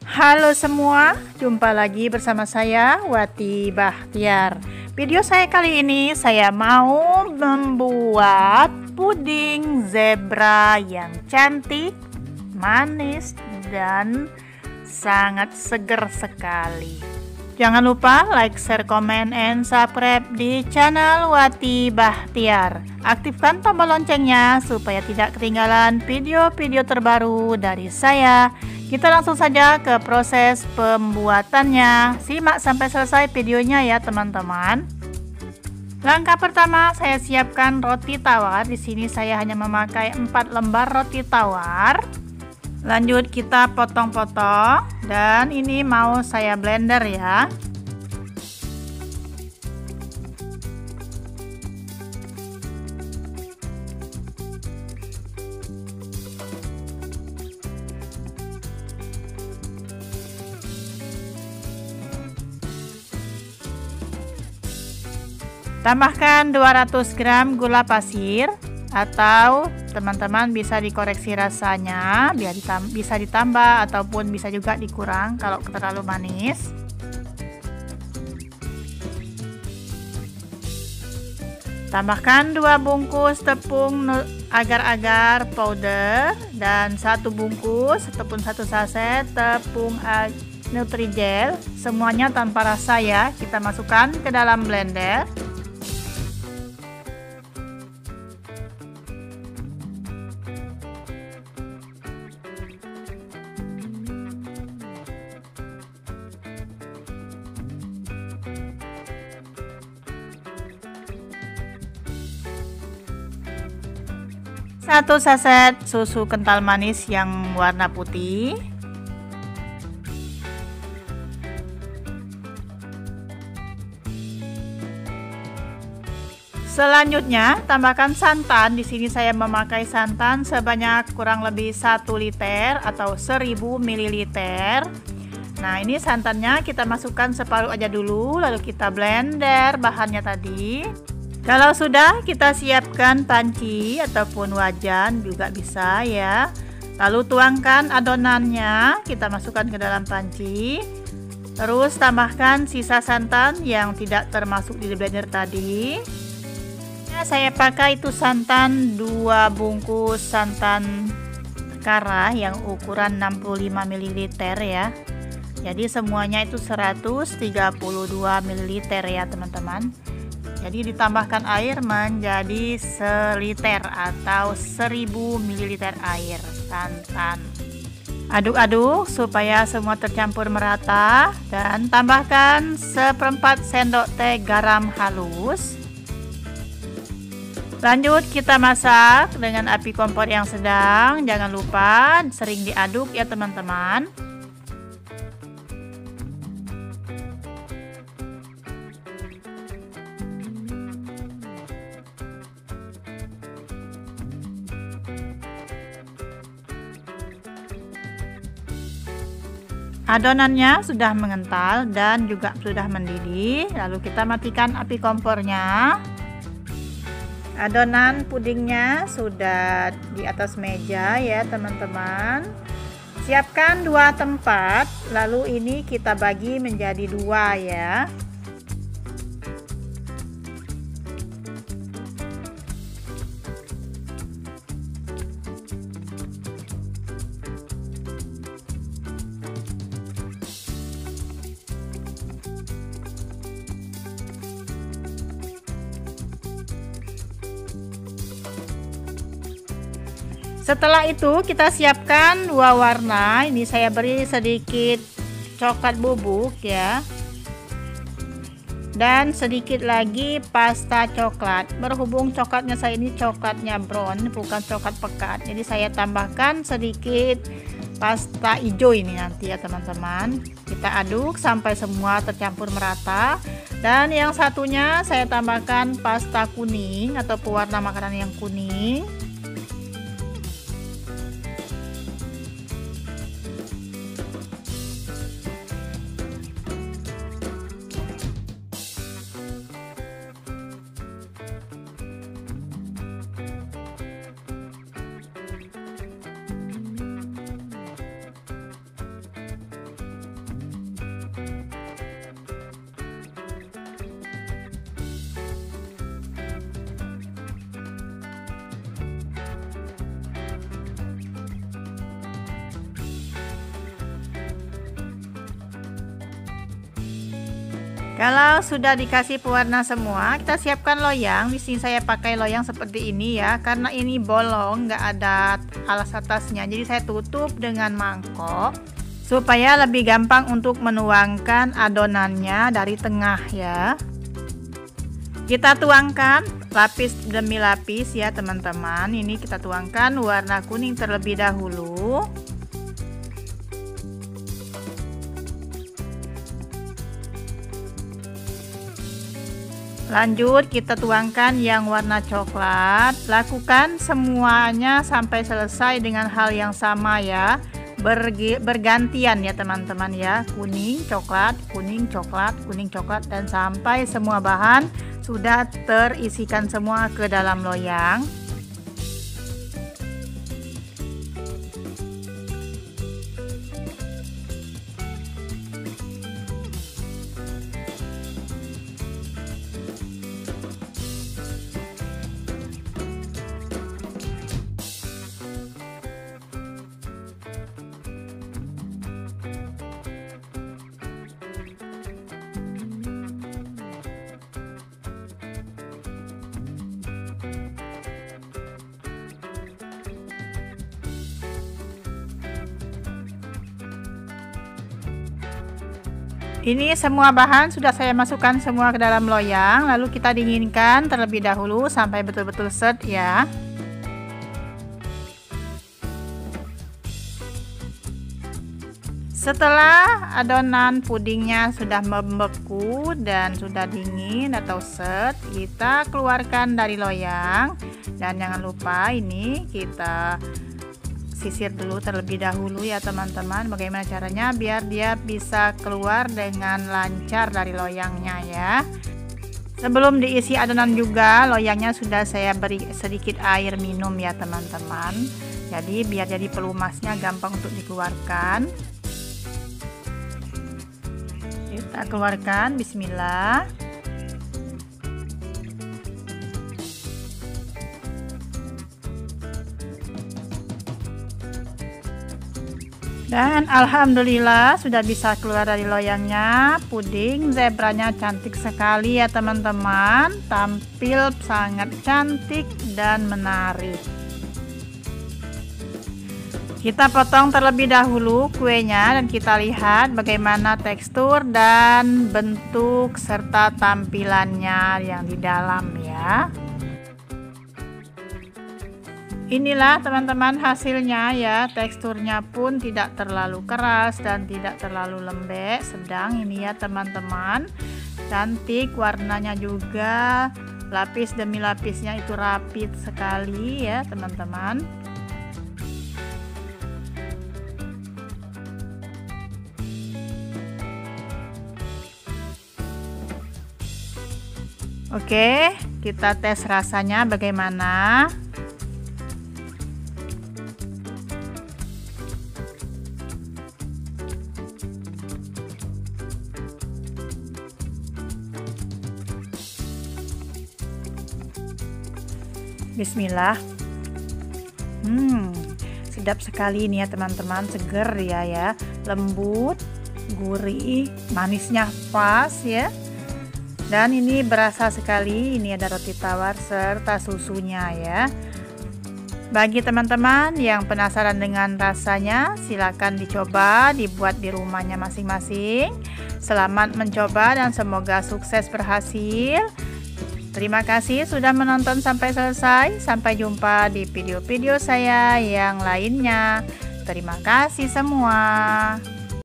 Halo semua, jumpa lagi bersama saya Wati Bahtiar. Video saya kali ini saya mau membuat puding zebra yang cantik, manis, dan sangat seger sekali. Jangan lupa like, share, komen, and subscribe di channel Wati Bahtiar. Aktifkan tombol loncengnya supaya tidak ketinggalan video-video terbaru dari saya. Kita langsung saja ke proses pembuatannya. Simak sampai selesai videonya ya teman-teman. Langkah pertama, saya siapkan roti tawar. Di sini saya hanya memakai 4 lembar roti tawar. Lanjut kita potong-potong, dan ini mau saya blender ya. Tambahkan 200 gram gula pasir, atau teman-teman bisa dikoreksi rasanya biar bisa ditambah ataupun bisa juga dikurang kalau terlalu manis. Tambahkan 2 bungkus tepung agar-agar powder dan 1 bungkus ataupun 1 saset tepung Nutrijel, semuanya tanpa rasa ya. Kita masukkan ke dalam blender. Satu saset susu kental manis yang warna putih. Selanjutnya, tambahkan santan. Di sini saya memakai santan sebanyak kurang lebih 1 liter atau 1000 ml. Nah, ini santannya kita masukkan separuh aja dulu, lalu kita blender bahannya tadi. Kalau sudah, kita siapkan panci ataupun wajan juga bisa ya. Lalu tuangkan adonannya, kita masukkan ke dalam panci. Terus tambahkan sisa santan yang tidak termasuk di blender tadi. Nah, saya pakai itu santan 2 bungkus santan kara yang ukuran 65 ml ya. Jadi semuanya itu 132 ml ya teman-teman. Jadi ditambahkan air menjadi 1 liter atau 1000 ml air santan. Aduk-aduk supaya semua tercampur merata dan tambahkan 1/4 sendok teh garam halus. Lanjut kita masak dengan api kompor yang sedang. Jangan lupa sering diaduk ya teman-teman. Adonannya sudah mengental dan juga sudah mendidih. Lalu kita matikan api kompornya. Adonan pudingnya sudah di atas meja ya teman-teman. Siapkan 2 tempat. Lalu ini kita bagi menjadi 2 ya. Setelah itu kita siapkan 2 warna. Ini saya beri sedikit coklat bubuk ya. Dan sedikit lagi pasta coklat. Berhubung coklatnya saya ini coklatnya brown, bukan coklat pekat. Jadi saya tambahkan sedikit pasta hijau ini nanti ya teman-teman. Kita aduk sampai semua tercampur merata. Dan yang satunya saya tambahkan pasta kuning atau pewarna makanan yang kuning. Kalau sudah dikasih pewarna semua, kita siapkan loyang. Di sini saya pakai loyang seperti ini ya, karena ini bolong, nggak ada alas atasnya. Jadi saya tutup dengan mangkok supaya lebih gampang untuk menuangkan adonannya dari tengah ya. Kita tuangkan lapis demi lapis ya teman-teman. Ini kita tuangkan warna kuning terlebih dahulu. Lanjut kita tuangkan yang warna coklat. Lakukan semuanya sampai selesai dengan hal yang sama ya. Bergantian ya teman-teman ya. Kuning, coklat, kuning, coklat, kuning, coklat, dan sampai semua bahan sudah terisikan semua ke dalam loyang. Ini semua bahan sudah saya masukkan semua ke dalam loyang, lalu kita dinginkan terlebih dahulu sampai betul-betul set ya. Setelah adonan pudingnya sudah membeku dan sudah dingin atau set, kita keluarkan dari loyang. Dan jangan lupa ini kita sisir dulu terlebih dahulu ya teman-teman. Bagaimana caranya biar dia bisa keluar dengan lancar dari loyangnya ya. Sebelum diisi adonan juga, loyangnya sudah saya beri sedikit air minum ya teman-teman. Jadi biar jadi pelumasnya gampang untuk dikeluarkan. Kita keluarkan, bismillah. Dan alhamdulillah sudah bisa keluar dari loyangnya. Puding zebranya cantik sekali ya teman-teman. Tampil sangat cantik dan menarik. Kita potong terlebih dahulu kuenya dan kita lihat bagaimana tekstur dan bentuk serta tampilannya yang di dalam ya. Inilah teman-teman hasilnya ya. Teksturnya pun tidak terlalu keras dan tidak terlalu lembek, sedang ini ya teman-teman. Cantik, warnanya juga lapis demi lapisnya itu rapi sekali ya teman-teman. Oke, kita tes rasanya bagaimana. Bismillah. Sedap sekali ini ya teman-teman, seger ya, lembut, gurih, manisnya pas ya. Dan ini berasa sekali, ini ada roti tawar serta susunya ya. Bagi teman-teman yang penasaran dengan rasanya, silakan dicoba, dibuat di rumahnya masing-masing. Selamat mencoba dan semoga sukses berhasil. Terima kasih sudah menonton sampai selesai. Sampai jumpa di video-video saya yang lainnya. Terima kasih semua.